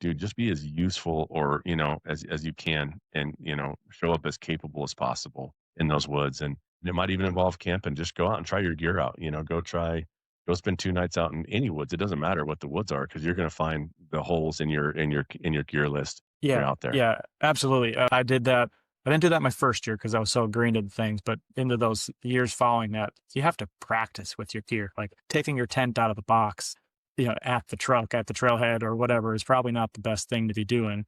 dude, just be as useful or, as you can and, show up as capable as possible in those woods. And it might even involve camping. Just go out and try your gear out, go spend 2 nights out in any woods. It doesn't matter what the woods are because you're going to find the holes in your gear list. You're Yeah, out there. yeah, absolutely. I did that. I didn't do that my first year because I was so green into things, but into those years following that, you have to practice with your gear. Like taking your tent out of the box, at the truck, at the trailhead or whatever is probably not the best thing to be doing,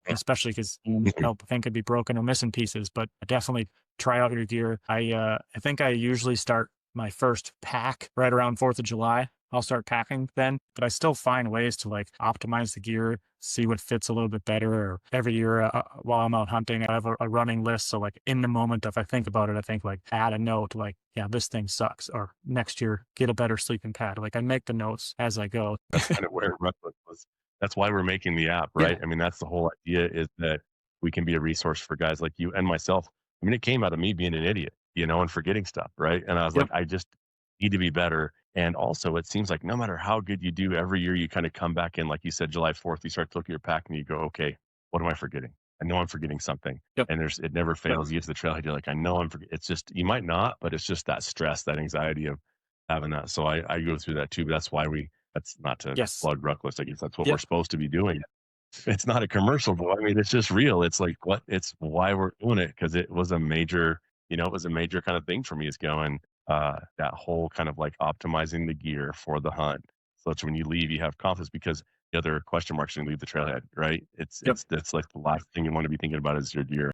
especially because the thing could be broken or missing pieces. But definitely try out your gear. I think I usually start my first pack right around 4th of July. I'll start packing then, but I still find ways to like optimize the gear, see what fits a little bit better. Or every year while I'm out hunting, I have a running list. So like in the moment, if I think about it, I think like add a note like, yeah, this thing sucks. Or next year, get a better sleeping pad. Like I make the notes as I go. That's kind of where Reckless was. That's why we're making the app, Yeah. right? I mean, that's the whole idea is that we can be a resource for guys like you and myself. I mean, it came out of me being an idiot, and forgetting stuff, right? And I was Yep. like, I just need to be better. And also, it seems like no matter how good you do, every year you kind of come back in, like you said, July 4th, you start to look at your pack and you go, okay, what am I forgetting? I know I'm forgetting something. Yep. And it never fails. You get to the trailhead, you're like, I know I'm forgetting. It's just, you might not, but it's just that stress, that anxiety of having that. So I go through that too. But that's why that's not to Yes. plug Ruckless. I guess that's what we're Yep. supposed to be doing. It's not a commercial, but I mean, it's just real. It's like it's why we're doing it because it was a major kind of thing for me is going that whole kind of like optimizing the gear for the hunt. So that when you leave, you have confidence because the other question marks when you leave the trailhead, right? It's Yep. it's like the last thing you want to be thinking about is your gear.